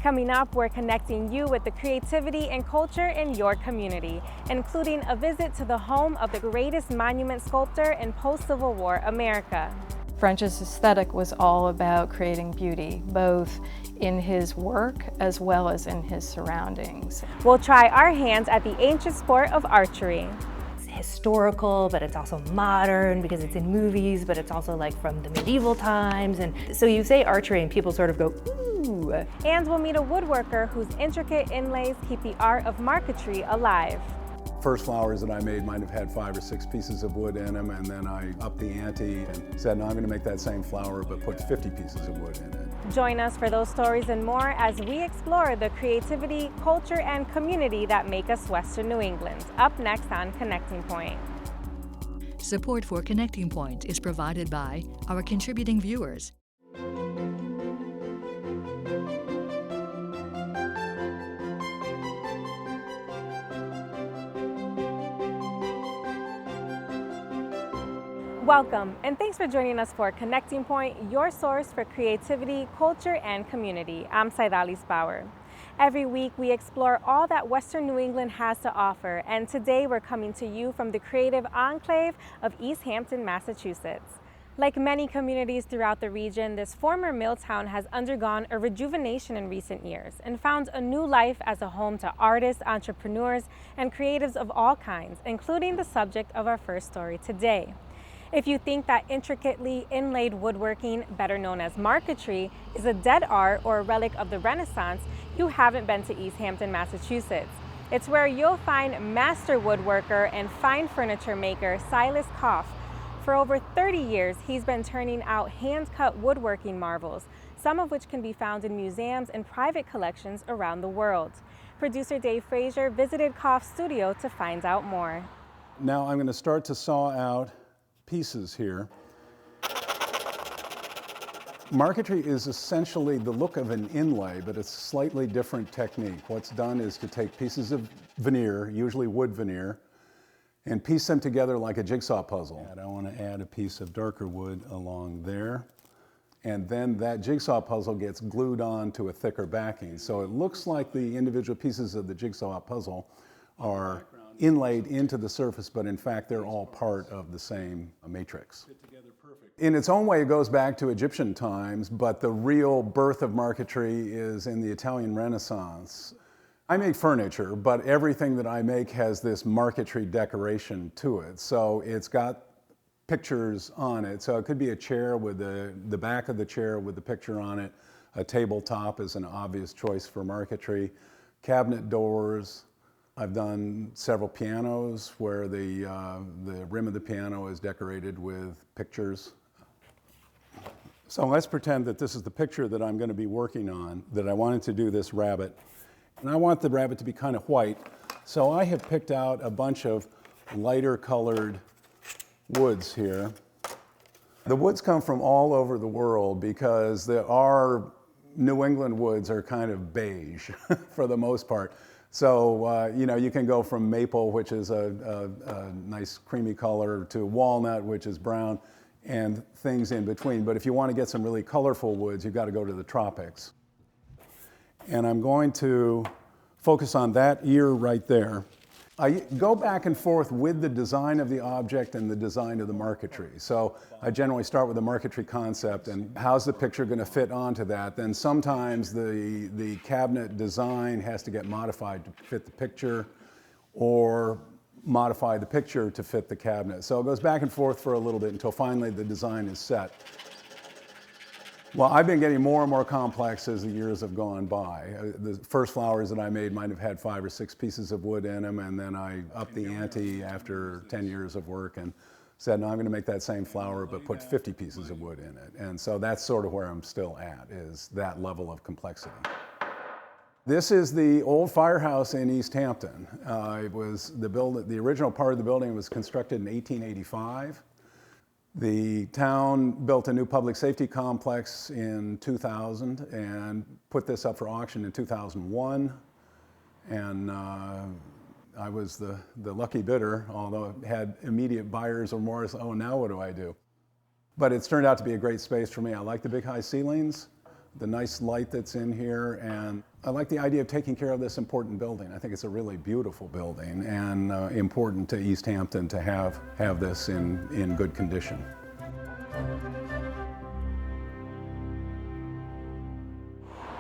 Coming up, we're connecting you with the creativity and culture in your community, including a visit to the home of the greatest monument sculptor in post-Civil War America. French's aesthetic was all about creating beauty, both in his work as well as in his surroundings. We'll try our hands at the ancient sport of archery. It's historical, but it's also modern because it's in movies, but it's also like from the medieval times. And so you say archery and people sort of go, ooh. And we'll meet a woodworker whose intricate inlays keep the art of marquetry alive. First flowers that I made might have had 5 or 6 pieces of wood in them, and then I upped the ante and said, no, I'm going to make that same flower but put 50 pieces of wood in it. Join us for those stories and more as we explore the creativity, culture, and community that make us Western New England. Up next on Connecting Point. Support for Connecting Point is provided by our contributing viewers. Welcome, and thanks for joining us for Connecting Point, your source for creativity, culture, and community. I'm Silas Kopf. Every week, we explore all that Western New England has to offer, and today we're coming to you from the creative enclave of Easthampton, Massachusetts. Like many communities throughout the region, this former mill town has undergone a rejuvenation in recent years and found a new life as a home to artists, entrepreneurs, and creatives of all kinds, including the subject of our first story today. If you think that intricately inlaid woodworking, better known as marquetry, is a dead art or a relic of the Renaissance, you haven't been to Easthampton, Massachusetts. It's where you'll find master woodworker and fine furniture maker Silas Kopf. For over 30 years, he's been turning out hand-cut woodworking marvels, some of which can be found in museums and private collections around the world. Producer Dave Frazier visited Kopf's studio to find out more. Now I'm going to start to saw out pieces here. Marquetry is essentially the look of an inlay, but it's a slightly different technique. What's done is to take pieces of veneer, usually wood veneer, and piece them together like a jigsaw puzzle. And I want to add a piece of darker wood along there, and then that jigsaw puzzle gets glued on to a thicker backing. So it looks like the individual pieces of the jigsaw puzzle are inlaid into the surface, but in fact they're all part of the same matrix. In its own way, it goes back to Egyptian times, but the real birth of marquetry is in the Italian Renaissance. I make furniture, but everything that I make has this marquetry decoration to it. So it's got pictures on it. So it could be a chair with the back of the chair with the picture on it. A tabletop is an obvious choice for marquetry. Cabinet doors. I've done several pianos where the rim of the piano is decorated with pictures. So let's pretend that this is the picture that I'm going to be working on, that I wanted to do this rabbit. And I want the rabbit to be kind of white. So I have picked out a bunch of lighter colored woods here. The woods come from all over the world because our New England woods are kind of beige for the most part. So, you can go from maple, which is a nice creamy color, to walnut, which is brown, and things in between. But if you want to get some really colorful woods, you've got to go to the tropics. And I'm going to focus on that ear right there. I go back and forth with the design of the object and the design of the marquetry. So I generally start with the marquetry concept and how's the picture going to fit onto that. Then sometimes the cabinet design has to get modified to fit the picture, or modify the picture to fit the cabinet. So it goes back and forth for a little bit until finally the design is set. Well, I've been getting more and more complex as the years have gone by. The first flowers that I made might have had 5 or 6 pieces of wood in them, and then I upped the ante after 10 years of work and said, no, I'm going to make that same flower but put 50 pieces of wood in it. And so that's sort of where I'm still at, is that level of complexity. This is the old firehouse in Easthampton. The original part of the building was constructed in 1885. The town built a new public safety complex in 2000 and put this up for auction in 2001. And I was the lucky bidder, although it had immediate buyers remorse. Oh, now what do I do? But it's turned out to be a great space for me. I like the big high ceilings, the nice light that's in here, and I like the idea of taking care of this important building. I think it's a really beautiful building and important to Easthampton to have this in good condition.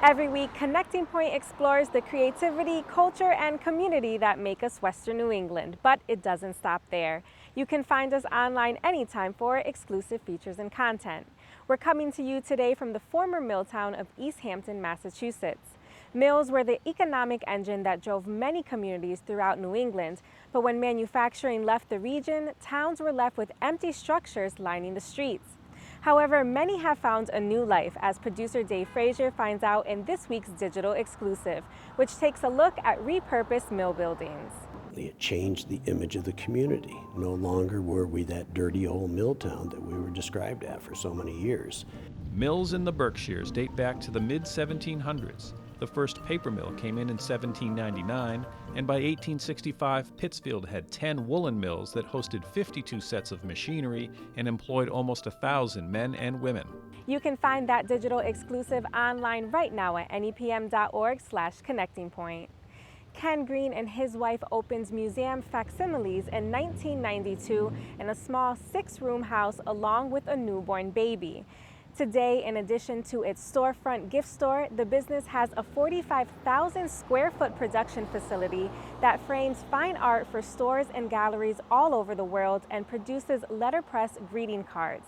Every week, Connecting Point explores the creativity, culture, and community that make us Western New England, but it doesn't stop there. You can find us online anytime for exclusive features and content. We're coming to you today from the former mill town of Easthampton, Massachusetts. Mills were the economic engine that drove many communities throughout New England, but when manufacturing left the region, towns were left with empty structures lining the streets. However, many have found a new life, as producer Dave Frazier finds out in this week's digital exclusive, which takes a look at repurposed mill buildings. It changed the image of the community. No longer were we that dirty old mill town that we were described at for so many years. Mills in the Berkshires date back to the mid-1700s. The first paper mill came in 1799, and by 1865, Pittsfield had 10 woolen mills that hosted 52 sets of machinery and employed almost 1,000 men and women. You can find that digital exclusive online right now at nepm.org/connectingpoint. Ken Green and his wife opened Museum Facsimiles in 1992 in a small 6-room house along with a newborn baby. Today, in addition to its storefront gift store, the business has a 45,000 square foot production facility that frames fine art for stores and galleries all over the world and produces letterpress greeting cards.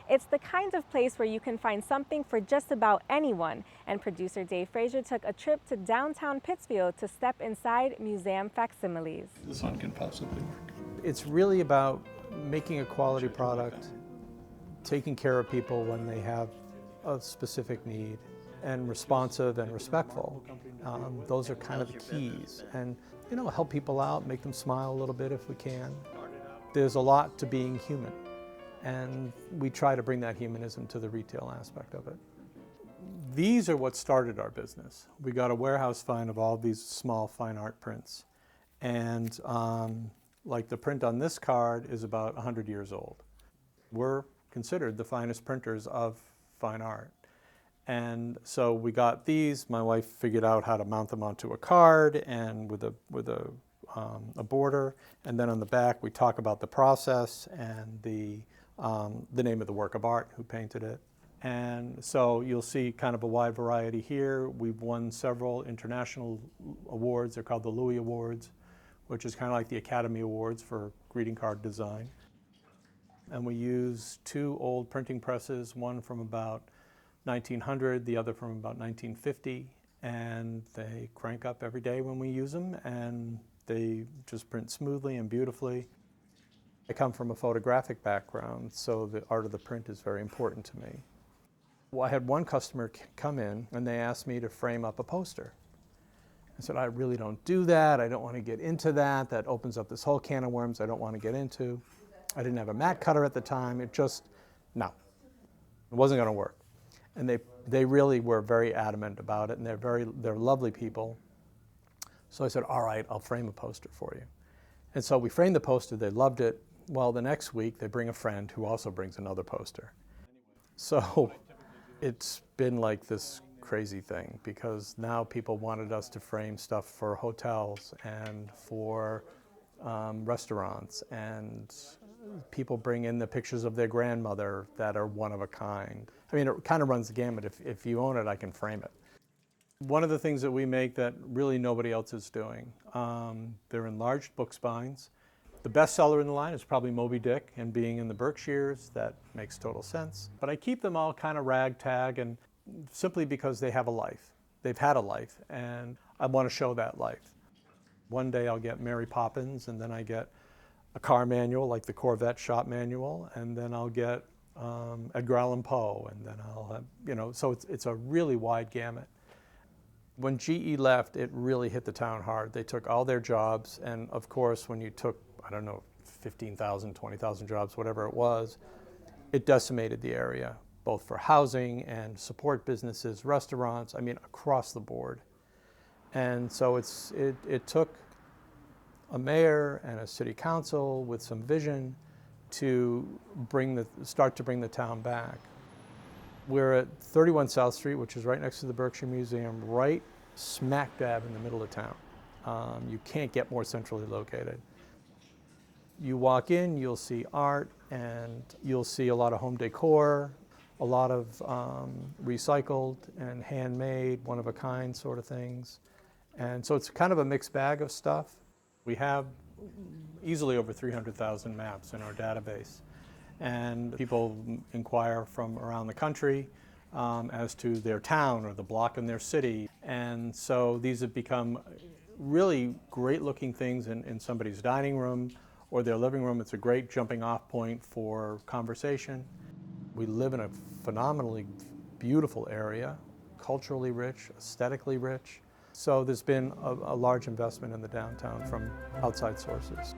It's the kind of place where you can find something for just about anyone, and producer Dave Frazier took a trip to downtown Pittsfield to step inside Museum Facsimiles. This one can possibly work. It's really about making a quality product, taking care of people when they have a specific need, and responsive and respectful. Those are kind of the keys. And, help people out, make them smile a little bit if we can. There's a lot to being human, and we try to bring that humanism to the retail aspect of it. These are what started our business. We got a warehouse find of all these small fine art prints. And like the print on this card is about 100 years old. We're considered the finest printers of fine art. And so we got these. My wife figured out how to mount them onto a card and with a border. And then on the back we talk about the process and the name of the work of art, who painted it. And so you'll see kind of a wide variety here. We've won several international awards. They're called the Louis Awards, which is kind of like the Academy Awards for greeting card design. And we use 2 old printing presses, one from about 1900, the other from about 1950, and they crank up every day when we use them, and they just print smoothly and beautifully. I come from a photographic background, so the art of the print is very important to me. Well, I had one customer come in, and they asked me to frame up a poster. I said, I really don't do that. I don't want to get into that. That opens up this whole can of worms I don't want to get into. I didn't have a mat cutter at the time. It wasn't going to work. And they really were very adamant about it, and they're lovely people. So I said, all right, I'll frame a poster for you. And so we framed the poster. They loved it. Well, the next week they bring a friend who also brings another poster. So it's been like this crazy thing, because now people wanted us to frame stuff for hotels and for restaurants, and people bring in the pictures of their grandmother that are one of a kind. I mean, it kind of runs the gamut. If you own it, I can frame it. One of the things that we make that really nobody else is doing, they're enlarged book spines. The best seller in the line is probably Moby Dick, and being in the Berkshires, that makes total sense. But I keep them all kind of ragtag, and simply because they have a life. They've had a life, and I want to show that life. One day I'll get Mary Poppins, and then I get a car manual like the Corvette shop manual, and then I'll get Edgar Allan Poe, and then I'll have, so it's a really wide gamut. When GE left, it really hit the town hard. They took all their jobs, and of course, when you took, 15,000, 20,000 jobs, whatever it was, it decimated the area, both for housing and support businesses, restaurants, across the board. And so it took a mayor and a city council with some vision to start to bring the town back. We're at 31 South Street, which is right next to the Berkshire Museum, right smack dab in the middle of town. You can't get more centrally located. You walk in, you'll see art, and you'll see a lot of home decor, a lot of recycled and handmade, one-of-a-kind sort of things. And so it's kind of a mixed bag of stuff. We have easily over 300,000 maps in our database. And people inquire from around the country as to their town or the block in their city. And so these have become really great looking things in somebody's dining room or their living room. It's a great jumping off point for conversation. We live in a phenomenally beautiful area, culturally rich, aesthetically rich. So there's been a large investment in the downtown from outside sources.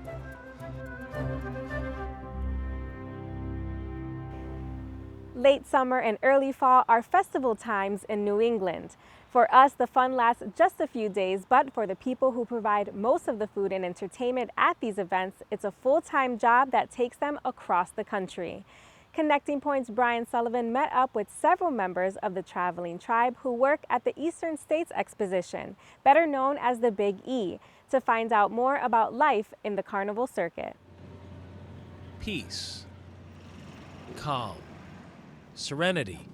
Late summer and early fall are festival times in New England. For us, the fun lasts just a few days, but for the people who provide most of the food and entertainment at these events, it's a full-time job that takes them across the country. Connecting Point's Brian Sullivan met up with several members of the traveling tribe who work at the Eastern States Exposition, better known as the Big E, to find out more about life in the carnival circuit. Peace, calm, serenity.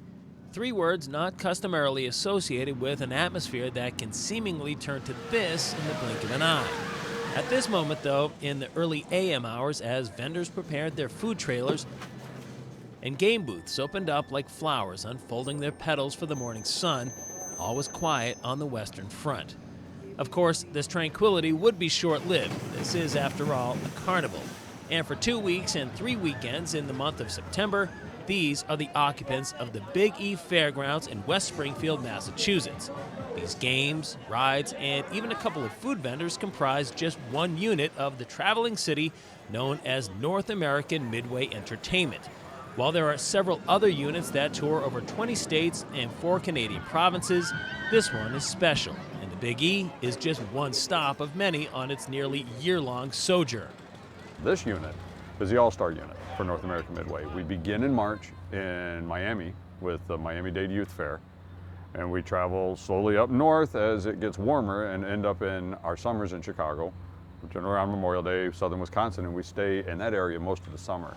3 words not customarily associated with an atmosphere that can seemingly turn to this in the blink of an eye. At this moment, though, in the early AM hours, as vendors prepared their food trailers and game booths opened up like flowers unfolding their petals for the morning sun, all was quiet on the Western Front. Of course, this tranquility would be short-lived. This is, after all, a carnival. And for 2 weeks and 3 weekends in the month of September, these are the occupants of the Big E Fairgrounds in West Springfield, Massachusetts. These games, rides, and even a couple of food vendors comprise just one unit of the traveling city known as North American Midway Entertainment. While there are several other units that tour over 20 states and 4 Canadian provinces, this one is special, and the Big E is just one stop of many on its nearly year-long sojourn. This unit is the all-star unit for North American Midway. We begin in March in Miami with the Miami-Dade Youth Fair, and we travel slowly up north as it gets warmer and end up in our summers in Chicago, generally around Memorial Day, southern Wisconsin, and we stay in that area most of the summer.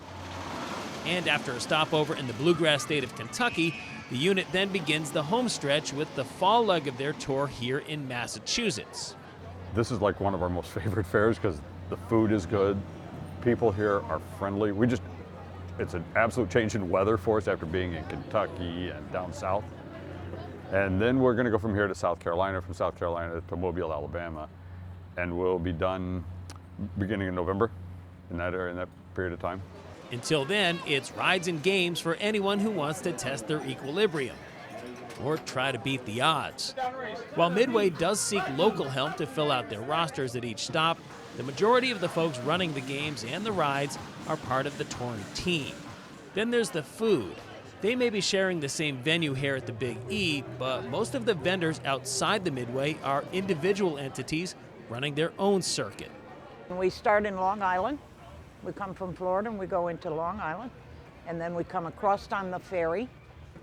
And after a stopover in the bluegrass state of Kentucky, the unit then begins the home stretch with the fall leg of their tour here in Massachusetts. This is like one of our most favorite fairs because the food is good, people here are friendly. It's an absolute change in weather for us after being in Kentucky and down south. And then we're going to go from here to South Carolina, from South Carolina to Mobile, Alabama, and we'll be done beginning in November in that area, in that period of time. Until then, it's rides and games for anyone who wants to test their equilibrium or try to beat the odds. While Midway does seek local help to fill out their rosters at each stop, the majority of the folks running the games and the rides are part of the touring team. Then there's the food. They may be sharing the same venue here at the Big E, but most of the vendors outside the Midway are individual entities running their own circuit. We start in Long Island. We come from Florida and we go into Long Island, and then we come across on the ferry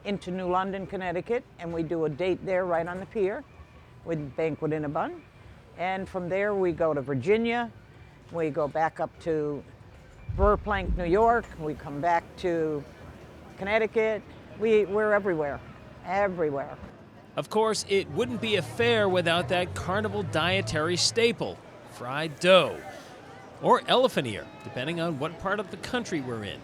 into New London, Connecticut, and we do a date there right on the pier with Banquet in a Bun. And from there we go to Virginia, we go back up to Verplank, New York, we come back to Connecticut. We're everywhere, everywhere. Of course, it wouldn't be a fair without that carnival dietary staple, fried dough. Or elephant ear, depending on what part of the country we're in.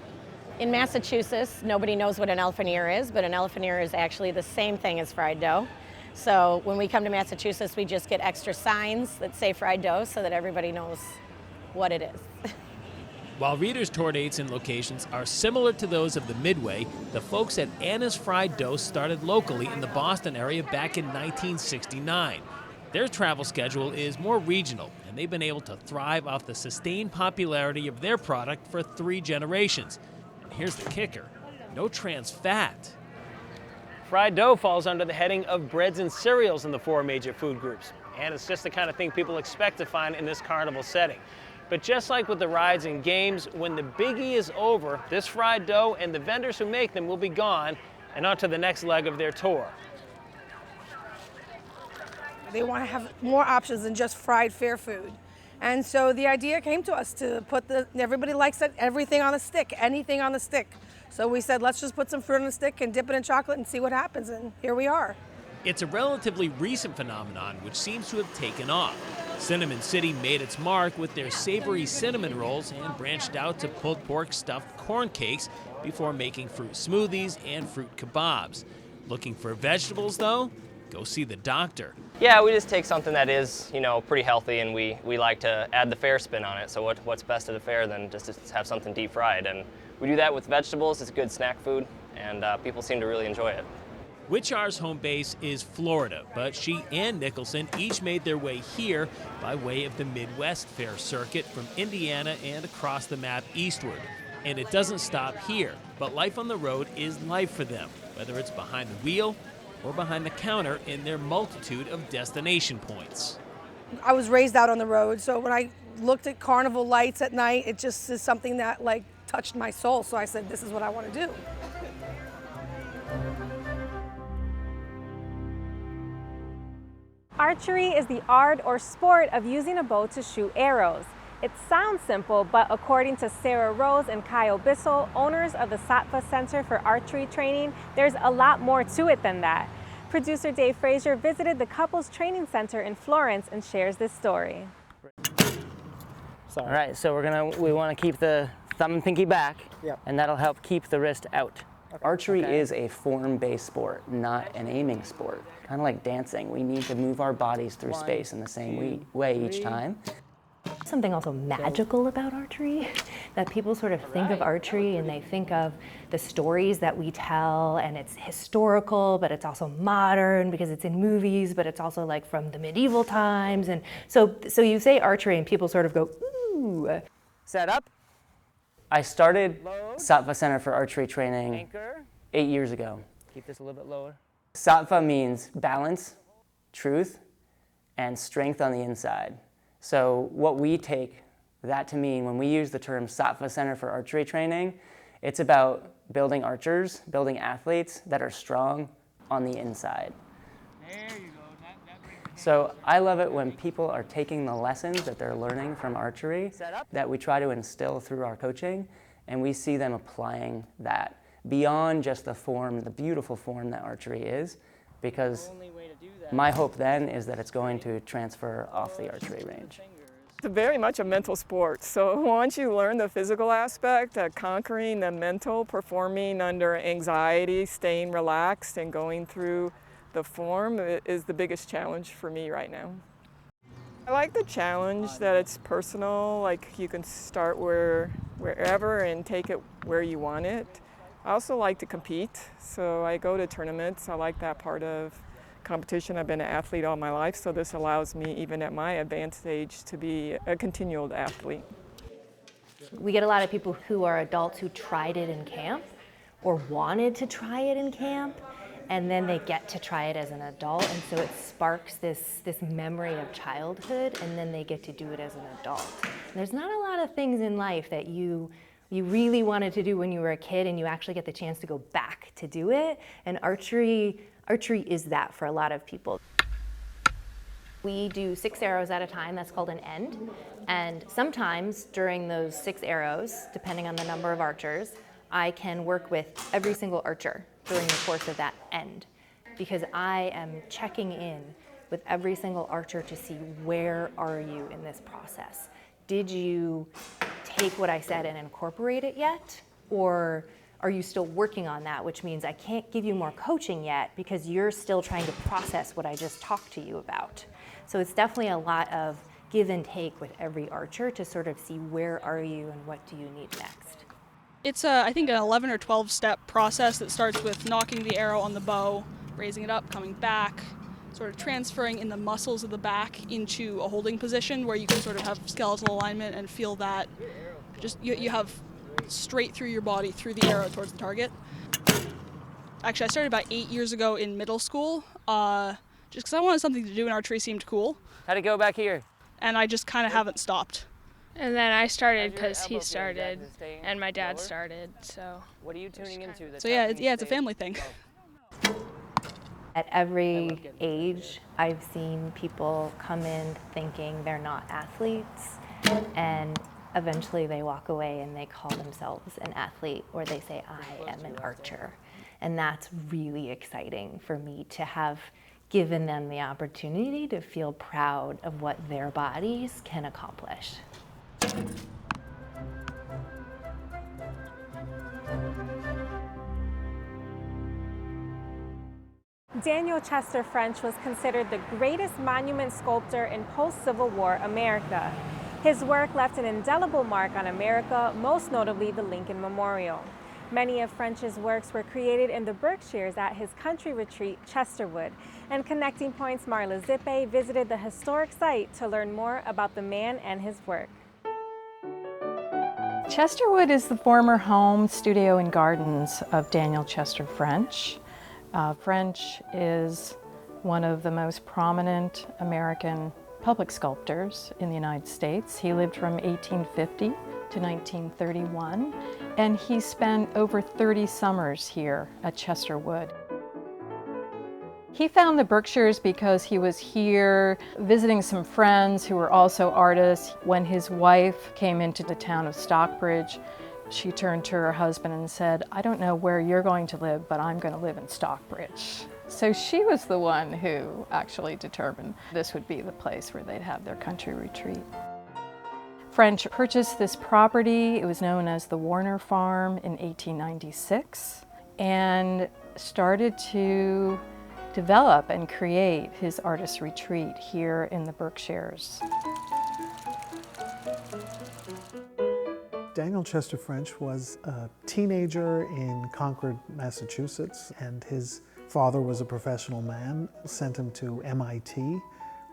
In Massachusetts, nobody knows what an elephant ear is, but an elephant ear is actually the same thing as fried dough. So when we come to Massachusetts, we just get extra signs that say fried dough so that everybody knows what it is. While Reader's tour dates and locations are similar to those of the Midway, the folks at Anna's Fried Dough started locally in the Boston area back in 1969. Their travel schedule is more regional, and they've been able to thrive off the sustained popularity of their product for 3 generations. And here's the kicker, no trans fat. Fried dough falls under the heading of breads and cereals in the 4 major food groups, and it's just the kind of thing people expect to find in this carnival setting. But just like with the rides and games, when the Big E is over, this fried dough and the vendors who make them will be gone and on to the next leg of their tour. They want to have more options than just fried fair food. And so the idea came to us to put everybody likes everything on a stick, anything on a stick. So we said, let's just put some fruit on a stick and dip it in chocolate and see what happens, and here we are. It's a relatively recent phenomenon which seems to have taken off. Cinnamon City made its mark with their savory cinnamon rolls and branched out to pulled pork stuffed corn cakes before making fruit smoothies and fruit kebabs. Looking for vegetables, though? Go see the doctor. Yeah, we just take something that is, pretty healthy, and we like to add the fair spin on it. So what's best at a fair than just to have something deep fried? And we do that with vegetables. It's good snack food, and people seem to really enjoy it. Witchar's home base is Florida, but she and Nicholson each made their way here by way of the Midwest Fair Circuit from Indiana and across the map eastward. And it doesn't stop here, but life on the road is life for them, whether it's behind the wheel or behind the counter in their multitude of destination points. I was raised out on the road, so when I looked at carnival lights at night, it just is something that touched my soul. So I said, this is what I want to do. Archery is the art or sport of using a bow to shoot arrows. It sounds simple, but according to Sarah Rose and Kyle Bissell, owners of the Sattva Center for Archery Training, there's a lot more to it than that. Producer Dave Frazier visited the couple's training center in Florence and shares this story. All right, so we want to keep the thumb and pinky back, and that'll help keep the wrist out. Archery is a form-based sport, not an aiming sport. Kind of like dancing, we need to move our bodies through space in the same way each time. Something also magical about archery, that people sort of think of archery and they think of the stories that we tell, and it's historical, but it's also modern because it's in movies, but it's also from the medieval times. And so you say archery and people sort of go, ooh. Set up. I started Sattva Center for Archery Training 8 years ago. Keep this a little bit lower. Sattva means balance, truth, and strength on the inside. So what we take that to mean when we use the term Sattva Center for Archery Training, it's about building archers, building athletes that are strong on the inside. There you go. So I love it when people are taking the lessons that they're learning from archery that we try to instill through our coaching, and we see them applying that beyond just the form, the beautiful form that archery is, because my hope then is that it's going to transfer off the archery range. It's very much a mental sport. So once you learn the physical aspect, conquering the mental, performing under anxiety, staying relaxed and going through the form is the biggest challenge for me right now. I like the challenge that it's personal, you can start wherever and take it where you want it. I also like to compete, so I go to tournaments. I like that part of competition. I've been an athlete all my life, so this allows me, even at my advanced age, to be a continual athlete. We get a lot of people who are adults who tried it in camp or wanted to try it in camp, and then they get to try it as an adult, and so it sparks this memory of childhood, and then they get to do it as an adult. And there's not a lot of things in life that you really wanted to do when you were a kid and you actually get the chance to go back to do it, and archery is that for a lot of people. We do 6 arrows at a time, that's called an end, and sometimes during those 6 arrows, depending on the number of archers, I can work with every single archer during the course of that end, because I am checking in with every single archer to see where are you in this process. Did you take what I said and incorporate it yet? Or are you still working on that, which means I can't give you more coaching yet because you're still trying to process what I just talked to you about. So it's definitely a lot of give and take with every archer to sort of see where are you and what do you need next. It's, I think, an 11 or 12 step process that starts with knocking the arrow on the bow, raising it up, coming back, sort of transferring in the muscles of the back into a holding position where you can sort of have skeletal alignment and feel that just you have straight through your body, through the arrow towards the target. Actually, I started about 8 years ago in middle school, just because I wanted something to do and archery seemed cool. How'd it go back here? And I just kind of haven't stopped. And then I started because he started, and my dad started, so. What are you tuning into? So yeah, it's a family thing. At every age, I've seen people come in thinking they're not athletes, and eventually they walk away and they call themselves an athlete, or they say, I am an archer. And that's really exciting for me to have given them the opportunity to feel proud of what their bodies can accomplish. Daniel Chester French was considered the greatest monument sculptor in post-Civil War America. His work left an indelible mark on America, most notably the Lincoln Memorial. Many of French's works were created in the Berkshires at his country retreat, Chesterwood, and Connecting Point's Marla Zippe visited the historic site to learn more about the man and his work. Chesterwood is the former home, studio, and gardens of Daniel Chester French. French is one of the most prominent American public sculptors in the United States. He lived from 1850 to 1931, and he spent over 30 summers here at Chesterwood. He found the Berkshires because he was here visiting some friends who were also artists. When his wife came into the town of Stockbridge, she turned to her husband and said, I don't know where you're going to live, but I'm going to live in Stockbridge. So she was the one who actually determined this would be the place where they'd have their country retreat. French purchased this property. It was known as the Warner Farm in 1896, and started to develop and create his artist retreat here in the Berkshires. Daniel Chester French was a teenager in Concord, Massachusetts, and his father was a professional man, sent him to MIT,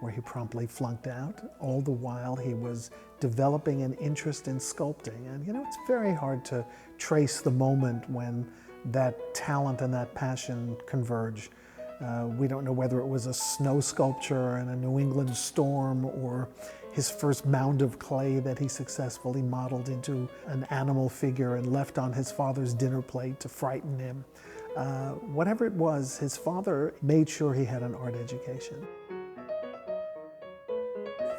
where he promptly flunked out. All the while he was developing an interest in sculpting. And you know, it's very hard to trace the moment when that talent and that passion converge. We don't know whether it was a snow sculpture in a New England storm, or his first mound of clay that he successfully modeled into an animal figure and left on his father's dinner plate to frighten him. Whatever it was, his father made sure he had an art education.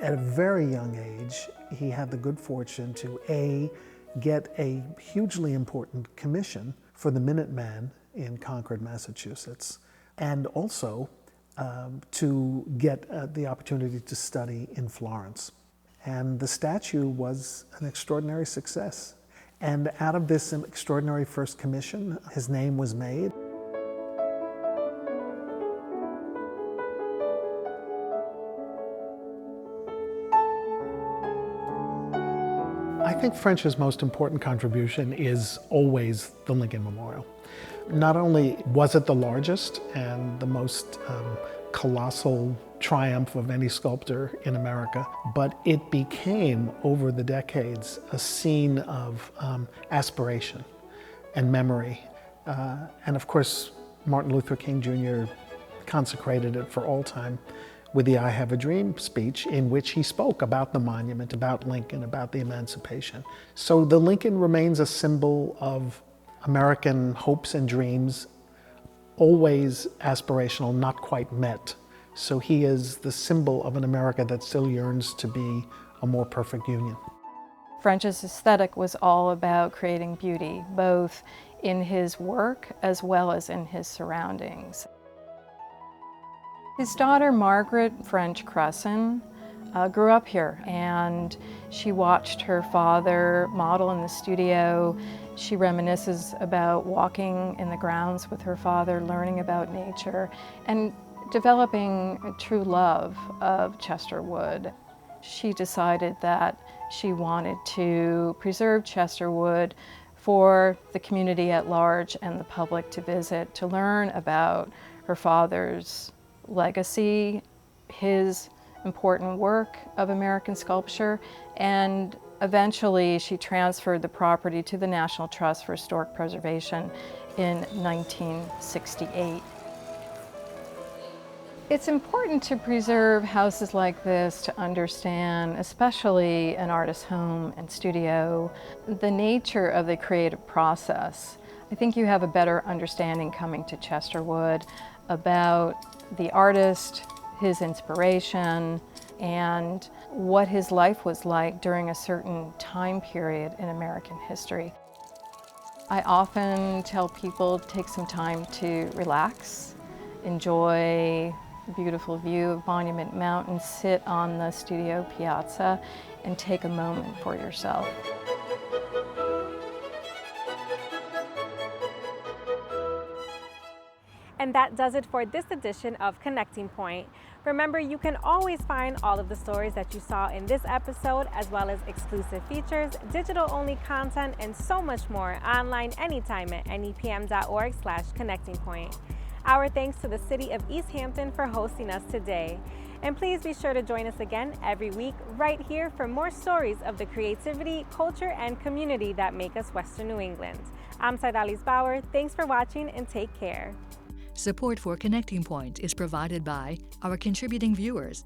At a very young age, he had the good fortune to get a hugely important commission for the Minuteman in Concord, Massachusetts, and also to get the opportunity to study in Florence. And the statue was an extraordinary success. And out of this extraordinary first commission, his name was made. I think French's most important contribution is always the Lincoln Memorial. Not only was it the largest and the most colossal triumph of any sculptor in America, but it became, over the decades, a scene of aspiration and memory. And of course, Martin Luther King Jr. consecrated it for all time with the I Have a Dream speech, in which he spoke about the monument, about Lincoln, about the emancipation. So the Lincoln remains a symbol of American hopes and dreams, always aspirational, not quite met. So he is the symbol of an America that still yearns to be a more perfect union. French's aesthetic was all about creating beauty, both in his work as well as in his surroundings. His daughter, Margaret French Cresson, grew up here, and she watched her father model in the studio. She reminisces about walking in the grounds with her father, learning about nature, and developing a true love of Chesterwood. She decided that she wanted to preserve Chesterwood for the community at large and the public to visit, to learn about her father's legacy, his important work of American sculpture, and eventually she transferred the property to the National Trust for Historic Preservation in 1968. It's important to preserve houses like this to understand, especially an artist's home and studio, the nature of the creative process. I think you have a better understanding coming to Chesterwood about the artist, his inspiration, and what his life was like during a certain time period in American history. I often tell people to take some time to relax, enjoy the beautiful view of Monument Mountain, sit on the studio piazza, and take a moment for yourself. And that does it for this edition of Connecting Point. Remember, you can always find all of the stories that you saw in this episode, as well as exclusive features, digital-only content, and so much more online anytime at nepm.org/connectingpoint. Our thanks to the City of Easthampton for hosting us today. And please be sure to join us again every week right here for more stories of the creativity, culture, and community that make us Western New England. I'm Silas Bauer. Thanks for watching and take care. Support for Connecting Point is provided by our contributing viewers,